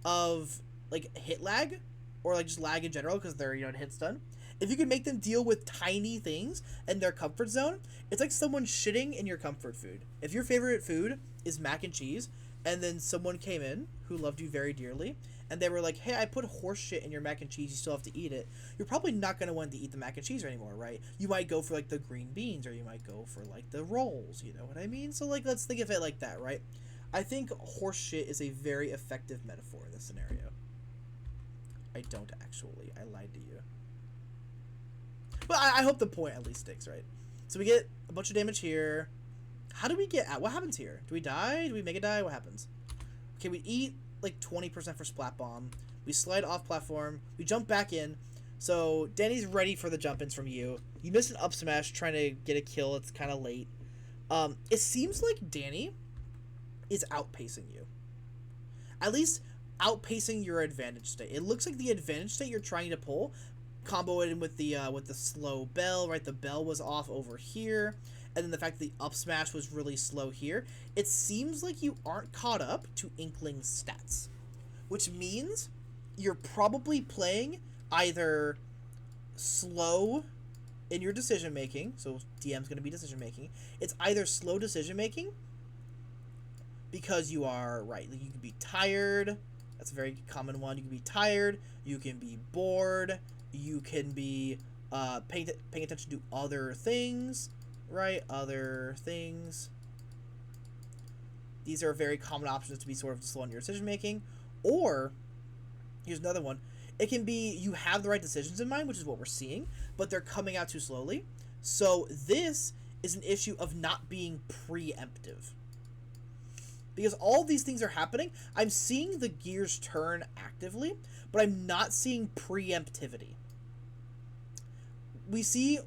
of, like, hit lag, or, like, just lag in general because they're, you know, hit stun. If you can make them deal with tiny things in their comfort zone, it's like someone shitting in your comfort food. If your favorite food is mac and cheese, and then someone came in who loved you very dearly, and they were like, hey, I put horse shit in your mac and cheese, you still have to eat it, you're probably not going to want to eat the mac and cheese anymore, right? You might go for, like, the green beans, or you might go for, like, the rolls, you know what I mean? So, like, let's think of it like that, right? I think horse shit is a very effective metaphor in this scenario. I don't actually. I lied to you. But I hope the point at least sticks, right? So we get a bunch of damage here. How do we get out? What happens here? Do we die? Do we make it die? What happens? Okay, we eat like 20% for Splat Bomb. We slide off platform. We jump back in. So Danny's ready for the jump ins from you. You miss an up smash trying to get a kill. It's kind of late. It seems like Danny is outpacing you. At least outpacing your advantage state. It looks like the advantage state you're trying to pull, combo it in with the slow bell, right? The bell was off over here, and then the fact that the up smash was really slow here. It seems like you aren't caught up to Inkling's stats, which means you're probably playing either slow in your decision making, so DM's going to be decision making. It's either slow decision making because you are right. Like you can be tired. That's a very common one. You can be tired. You can be bored. You can be paying attention to other things, right? Other things. These are very common options to be sort of slow in your decision making. Or here's another one. It can be you have the right decisions in mind, which is what we're seeing, but they're coming out too slowly. So this is an issue of not being preemptive. Because all these things are happening, I'm seeing the gears turn actively, but I'm not seeing preemptivity. We see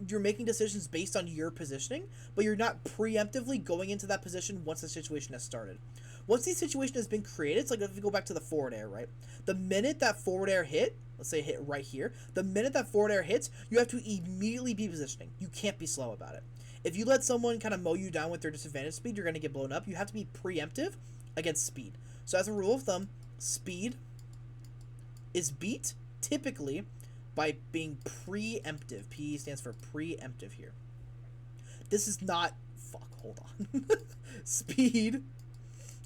you're making decisions based on your positioning, but you're not preemptively going into that position once the situation has started. Once the situation has been created, it's like if we go back to the forward air, right? The minute that forward air hit, let's say hit right here, the minute that forward air hits, you have to immediately be positioning. You can't be slow about it. If you let someone kind of mow you down with their disadvantage speed, you're going to get blown up. You have to be preemptive against speed. So as a rule of thumb, speed is beat typically by being preemptive. P stands for preemptive here. This is not... Fuck, hold on. Speed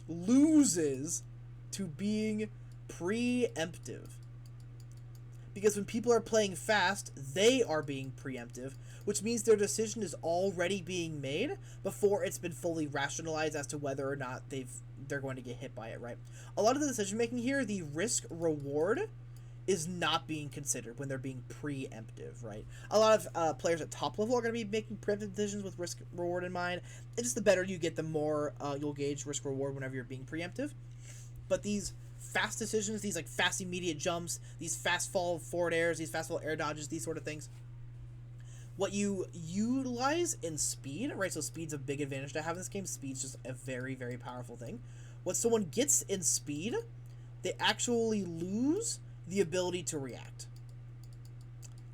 loses to being preemptive. Because when people are playing fast, they are being preemptive, which means their decision is already being made before it's been fully rationalized as to whether or not they're going to get hit by it, right? A lot of the decision making here, the risk reward is not being considered when they're being preemptive, right? A lot of players at top level are going to be making preemptive decisions with risk reward in mind. It's just the better you get, the more you'll gauge risk reward whenever you're being preemptive. But these fast decisions, these like fast immediate jumps, these fast fall forward airs, these fast fall air dodges, these sort of things, what you utilize in speed, right? So speed's a big advantage to have in this game. Speed's just a very, very powerful thing. What someone gets in speed, they actually lose the ability to react.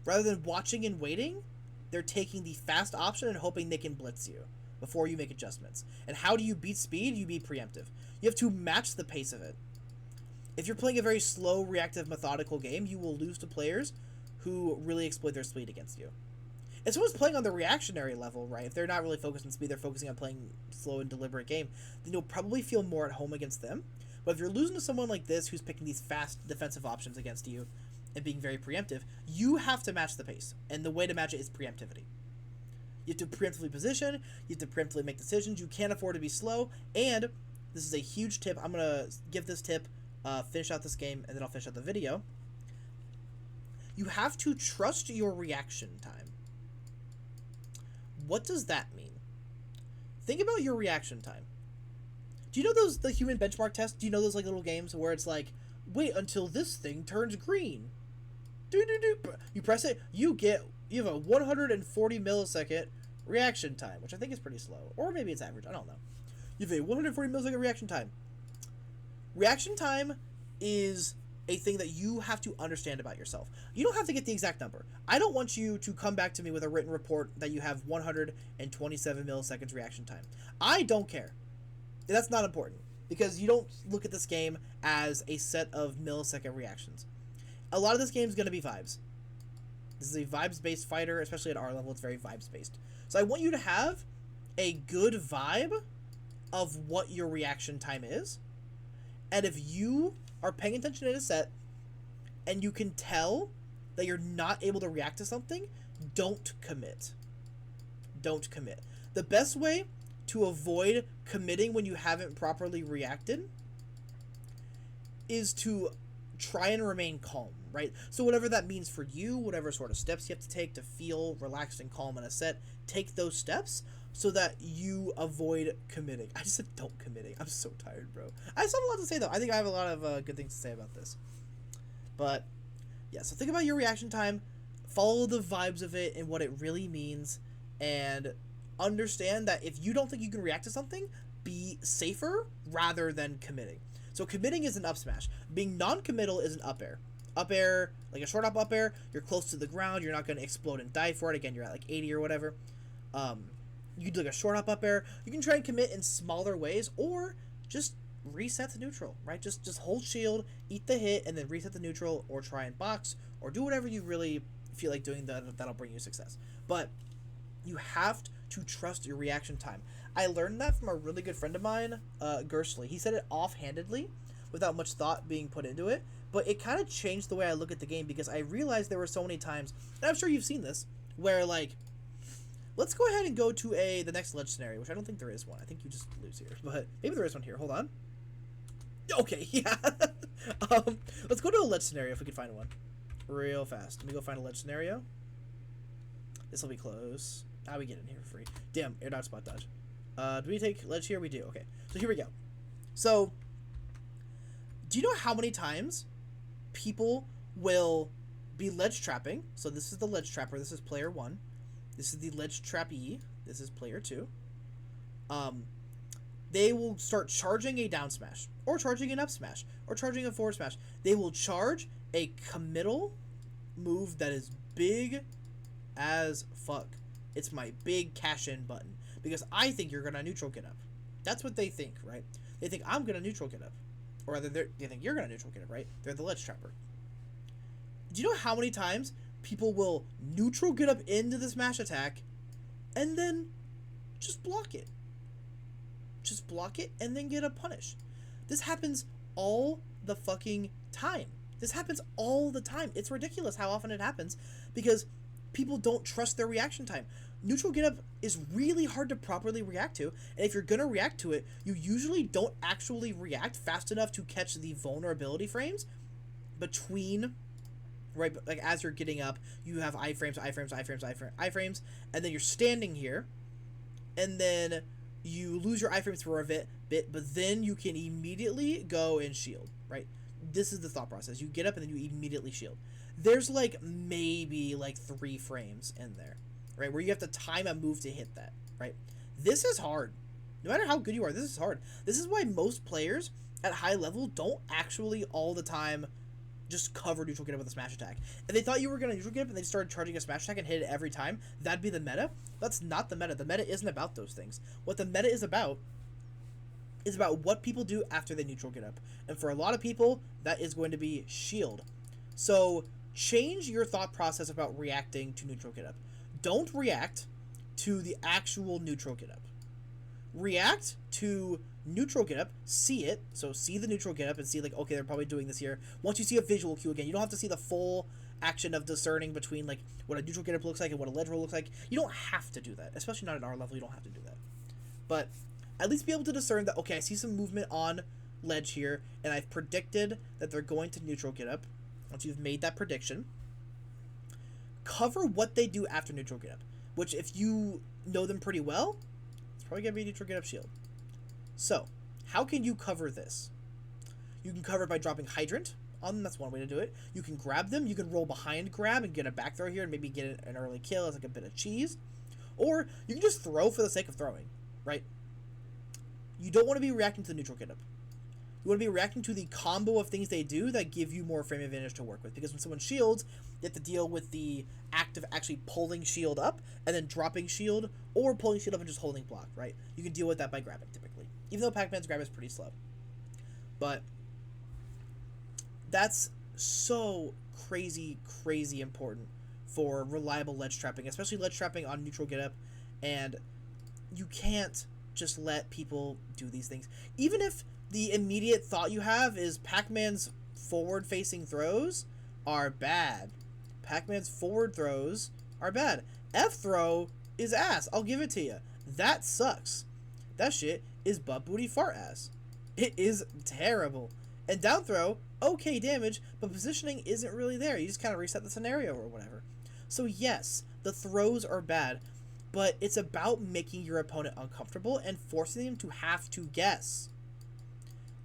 Rather than watching and waiting, they're taking the fast option and hoping they can blitz you before you make adjustments. And how do you beat speed? You be preemptive. You have to match the pace of it. If you're playing a very slow, reactive, methodical game, you will lose to players who really exploit their speed against you. If someone's playing on the reactionary level, right, if they're not really focused on speed, they're focusing on playing slow and deliberate game, then you'll probably feel more at home against them. But if you're losing to someone like this who's picking these fast defensive options against you and being very preemptive, you have to match the pace. And the way to match it is preemptivity. You have to preemptively position, you have to preemptively make decisions, you can't afford to be slow, and this is a huge tip. I'm going to give this tip, finish out this game, and then I'll finish out the video. You have to trust your reaction time. What does that mean? Think about your reaction time. Do you know the human benchmark test? Do you know those like little games where it's like, wait until this thing turns green? You press it, you have a 140 millisecond reaction time, which I think is pretty slow. Or maybe it's average, I don't know. You have a 140 millisecond reaction time. Reaction time is a thing that you have to understand about yourself. You don't have to get the exact number. I don't want you to come back to me with a written report that you have 127 milliseconds reaction time. I don't care. That's not important, because you don't look at this game as a set of millisecond reactions. A lot of this game is going to be vibes. This is a vibes-based fighter, especially at our level, it's very vibes-based. So I want you to have a good vibe of what your reaction time is, and if you are paying attention in a set, and you can tell that you're not able to react to something, don't commit. Don't commit. The best way to avoid committing when you haven't properly reacted is to try and remain calm, right? So whatever that means for you, whatever sort of steps you have to take to feel relaxed and calm in a set, take those steps, so that you avoid committing. I just said don't committing. I'm so tired, bro. I still have a lot to say, though. I think I have a lot of good things to say about this. But, yeah, so think about your reaction time. Follow the vibes of it and what it really means. And understand that if you don't think you can react to something, be safer rather than committing. So committing is an up smash. Being non-committal is an up air. Up air, like a short up air, you're close to the ground. You're not going to explode and die for it. Again, you're at like 80 or whatever. You do like a short up air. You can try and commit in smaller ways, or just reset to neutral, right? Just hold shield, eat the hit, and then reset to neutral, or try and box, or do whatever you really feel like doing that'll bring you success. But you have to trust your reaction time. I learned that from a really good friend of mine, Gersley. He said it offhandedly, without much thought being put into it, but it kind of changed the way I look at the game, because I realized there were so many times, and I'm sure you've seen this, where like, let's go ahead and go to the next ledge scenario, which I don't think there is one. I think you just lose here, but maybe there is one here. Hold on. Okay, yeah. Let's go to a ledge scenario if we can find one real fast. Let me go find a ledge scenario. This will be close. We get in here for free. Damn, air dodge, spot dodge. Do we take ledge here? We do. Okay, so here we go. So, do you know how many times people will be ledge trapping? So this is the ledge trapper. This is player 1. This is the ledge trappee. This is player 2. They will start charging a down smash, or charging an up smash, or charging a forward smash. They will charge a committal move that is big as fuck. It's my big cash in button, because I think you're gonna neutral get up. That's what they think, right? They think I'm gonna neutral get up, or rather, they think you're gonna neutral get up, right? They're the ledge trapper. Do you know how many times people will neutral get up into the smash attack, and then just block it? Just block it and then get a punish. This happens all the fucking time. This happens all the time. It's ridiculous how often it happens, because people don't trust their reaction time. Neutral get up is really hard to properly react to, and if you're gonna react to it, you usually don't actually react fast enough to catch the vulnerability frames between, right, like as you're getting up, you have iframes, and then you're standing here, and then you lose your iframes for a bit, but then you can immediately go and shield, right? This is the thought process. You get up and then you immediately shield. There's like maybe like 3 frames in there, right, where you have to time a move to hit that, right? This is hard. No matter how good you are, this is hard. This is why most players at high level don't actually all the time just cover neutral get up with a smash attack. If they thought you were going to neutral get up and they started charging a smash attack and hit it every time, that'd be the meta. That's not the meta. The meta isn't about those things. What the meta is about what people do after they neutral get up. And for a lot of people, that is going to be shield. So change your thought process about reacting to neutral get up. Don't react to the actual neutral get up. React to neutral get up, see it, so see the neutral get up and see like, okay, they're probably doing this here. Once you see a visual cue again, you don't have to see the full action of discerning between like what a neutral get up looks like and what a ledge roll looks like. You don't have to do that, especially not at our level. You don't have to do that, but at least be able to discern that, okay, I see some movement on ledge here, and I've predicted that they're going to neutral get up. Once you've made that prediction, cover what they do after neutral get up, which if you know them pretty well, it's probably gonna be neutral get up shield. So, how can you cover this? You can cover it by dropping Hydrant on them. That's one way to do it. You can grab them. You can roll behind grab and get a back throw here and maybe get an early kill as like a bit of cheese. Or you can just throw for the sake of throwing, right? You don't want to be reacting to the neutral get up. You want to be reacting to the combo of things they do that give you more frame advantage to work with. Because when someone shields, you have to deal with the act of actually pulling shield up and then dropping shield, or pulling shield up and just holding block, right? You can deal with that by grabbing, typically. Even though Pac-Man's grab is pretty slow. But that's so crazy important for reliable ledge trapping, especially ledge trapping on neutral get up. And you can't just let people do these things. Even if the immediate thought you have is Pac-Man's forward-facing throws are bad. Pac-Man's forward throws are bad. F-throw is ass. I'll give it to you. That sucks. That shit is butt booty fart ass. It is terrible. And down throw, okay damage, but positioning isn't really there. You just kind of reset the scenario or whatever. So yes, the throws are bad. but it's about making your opponent uncomfortable and forcing them to have to guess.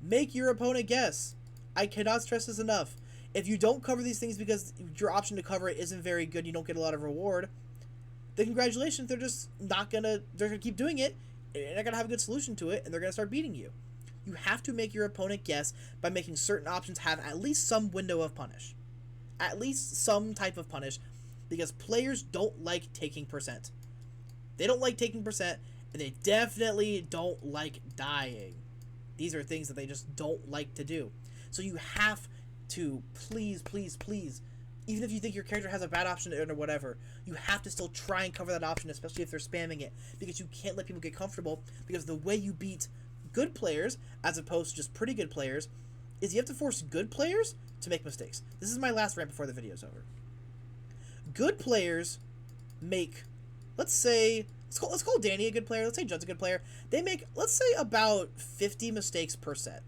Make your opponent guess. I cannot stress this enough. If you don't cover these things because your option to cover it isn't very good, you don't get a lot of reward, then congratulations, they're just not gonna, they're gonna keep doing it, and they're not gonna have a good solution to it, and they're gonna start beating you. You have to make your opponent guess by making certain options have at least some window of punish. At least some type of punish, because players don't like taking percent. They don't like taking percent, and they definitely don't like dying. These are things that they just don't like to do. So you have to, please, please, please, even if you think your character has a bad option or whatever, you have to still try and cover that option, especially if they're spamming it, because you can't let people get comfortable, because the way you beat good players, as opposed to just pretty good players, is you have to force good players to make mistakes. This is my last rant before the video's over. Good players make, let's say, let's call Danny a good player, let's say Judd's a good player, they make, let's say, about 50 mistakes per set.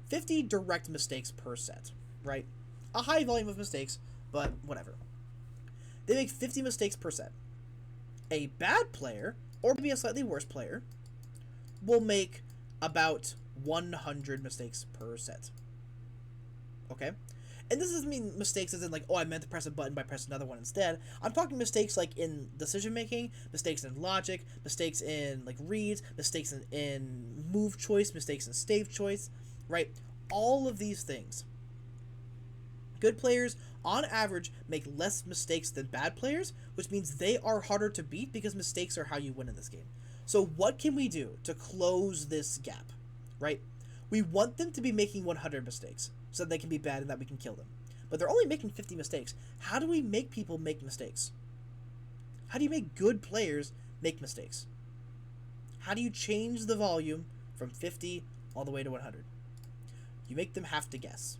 50 direct mistakes per set, right? A high volume of mistakes, but whatever. They make 50 mistakes per set. A bad player, or maybe a slightly worse player, will make about 100 mistakes per set. Okay? And this doesn't mean mistakes as in like, oh, I meant to press a button by pressing another one instead. I'm talking mistakes like in decision making, mistakes in logic, mistakes in like reads, mistakes in move choice, mistakes in stave choice, right? All of these things. Good players, on average, make less mistakes than bad players, which means they are harder to beat because mistakes are how you win in this game. So what can we do to close this gap, right? We want them to be making 100 mistakes so that they can be bad and that we can kill them. But they're only making 50 mistakes. How do we make people make mistakes? How do you make good players make mistakes? How do you change the volume from 50 all the way to 100? You make them have to guess.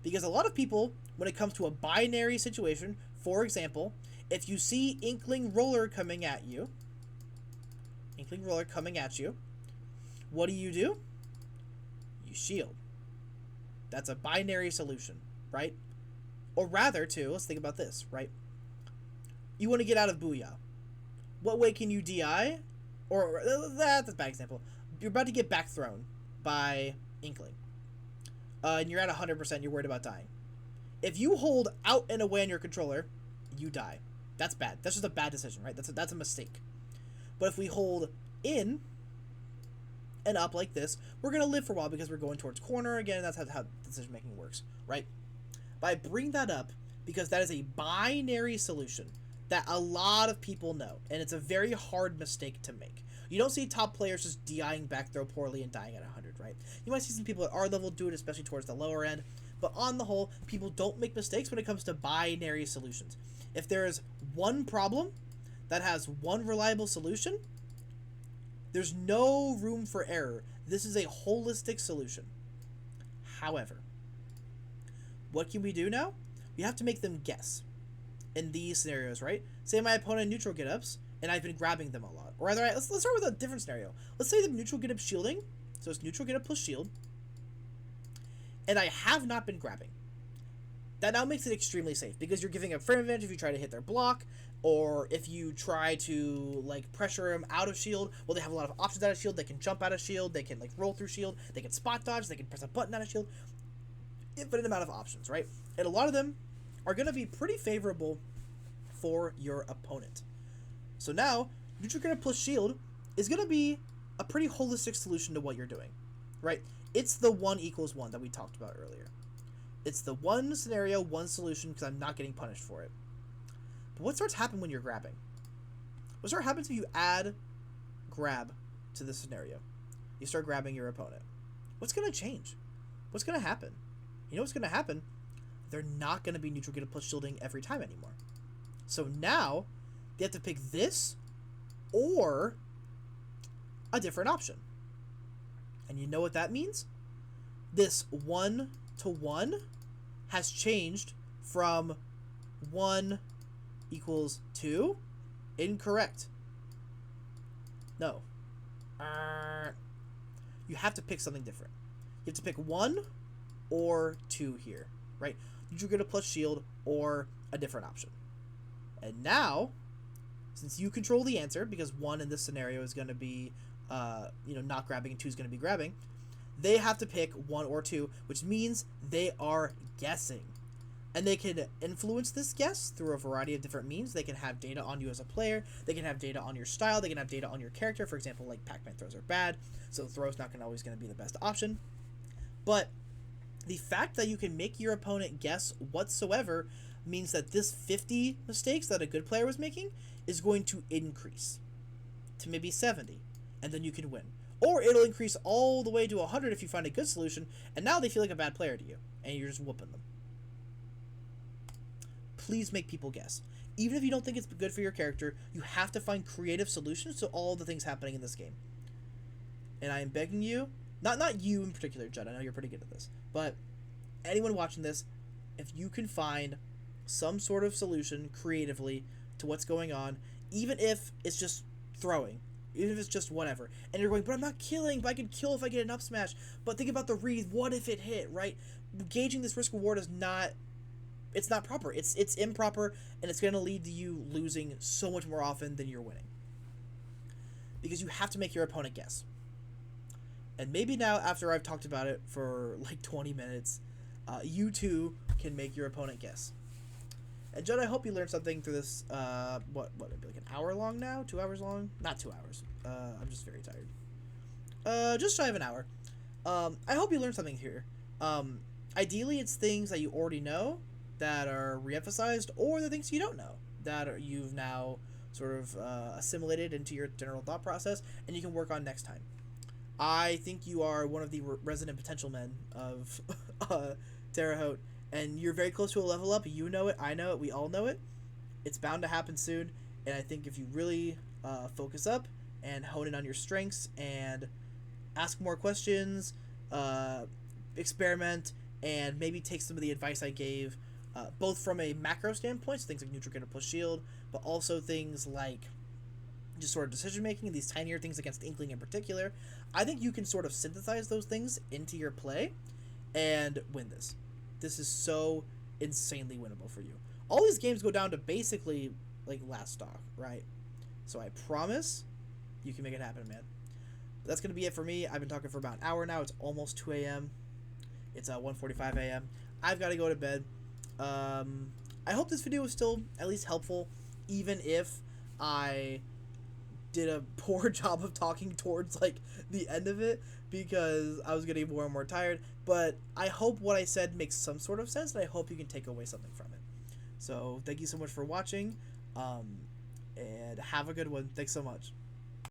Because a lot of people, when it comes to a binary situation, for example, if you see Inkling Roller coming at you, what do? You shield. That's a binary solution, right? Or rather, too, let's think about this, right? You want to get out of Booyah. What way can you DI? Or, that's a bad example. You're about to get back thrown by Inkling. And you're at 100%, you're worried about dying. If you hold out and away on your controller, you die. That's bad. That's just a bad decision, right? That's a mistake. But if we hold in and up like this, we're going to live for a while because we're going towards corner again. That's how decision making works, right? But I bring that up because that is a binary solution that a lot of people know, and it's a very hard mistake to make. You don't see top players just DIing back throw poorly and dying at 100, right? You might see some people at our level do it, especially towards the lower end, but on the whole, people don't make mistakes when it comes to binary solutions. If there is one problem that has one reliable solution, there's no room for error. This is a holistic solution. However, what can we do now? We have to make them guess in these scenarios, right? Say my opponent neutral get-ups, and I've been grabbing them a lot. Or rather, let's start with a different scenario. Let's say the neutral get-up shielding. So it's neutral get-up plus shield. And I have not been grabbing. That now makes it extremely safe because you're giving a frame advantage if you try to hit their block, or if you try to like pressure them out of shield. Well, they have a lot of options out of shield. They can jump out of shield. They can like roll through shield. They can spot dodge. They can press a button out of shield. Infinite amount of options, right? And a lot of them are going to be pretty favorable for your opponent. So now, neutral get-up plus shield is going to be a pretty holistic solution to what you're doing, right? It's the 1 equals 1 that we talked about earlier. It's the one scenario, one solution, because I'm not getting punished for it. But what starts happening when you're grabbing? What starts happens if you add grab to the scenario? You start grabbing your opponent. What's going to change? What's going to happen? You know what's going to happen? They're not going to be neutral get-up plus shielding every time anymore. So now, they have to pick this or a different option. And you know what that means? This 1-to-1 has changed from 1 equals 2. Incorrect. No. You have to pick something different. You have to pick 1 or 2 here, right? Neutral get-up plus shield or a different option. And now, since you control the answer, because 1 in this scenario is going to be, not grabbing, and 2 is going to be grabbing, they have to pick 1 or 2, which means they are guessing. And they can influence this guess through a variety of different means. They can have data on you as a player. They can have data on your style. They can have data on your character. For example, like Pac-Man throws are bad, so throw's not always going to be the best option. But the fact that you can make your opponent guess whatsoever means that this 50 mistakes that a good player was making is going to increase to maybe 70, and then you can win. Or it'll increase all the way to 100 if you find a good solution, and now they feel like a bad player to you, and you're just whooping them. Please make people guess. Even if you don't think it's good for your character, you have to find creative solutions to all the things happening in this game. And I am begging you, not you in particular, Judd, I know you're pretty good at this, but anyone watching this, if you can find some sort of solution creatively to what's going on, even if it's just throwing, even if it's just whatever, and you're going, but I'm not killing, but I can kill if I get an up smash, but think about the read, what if it hit, right? Gauging this risk reward is not, it's not proper. It's improper, and it's going to lead to you losing so much more often than you're winning. Because you have to make your opponent guess. And maybe now, after I've talked about it for like 20 minutes, you too can make your opponent guess. And Judd, I hope you learned something through this, maybe like an hour long now? 2 hours long? Not 2 hours. I'm just very tired. Just shy of an hour. I hope you learned something here. Ideally, it's things that you already know that are reemphasized, or the things you don't know that you've now sort of assimilated into your general thought process, and you can work on next time. I think you are one of the resident potential men of Terre Haute, and you're very close to a level up. You know it, I know it, we all know it. It's bound to happen soon, and I think if you really focus up and hone in on your strengths and ask more questions, experiment, and maybe take some of the advice I gave, both from a macro standpoint, so things like neutral get a push shield, but also things like just sort of decision making, these tinier things against Inkling in particular. I think you can sort of synthesize those things into your play and win this. This is so insanely winnable for you. All these games go down to basically like last stock, right? So I promise you can make it happen, man. But that's gonna be it for me. I've been talking for about an hour now. It's almost 2 a.m. It's 1:45 a.m. I've got to go to bed. I hope this video was still at least helpful, even if I did a poor job of talking towards like the end of it, because I was getting more and more tired. But I hope what I said makes some sort of sense, and I hope you can take away something from it. So thank you so much for watching, and have a good one. Thanks so much.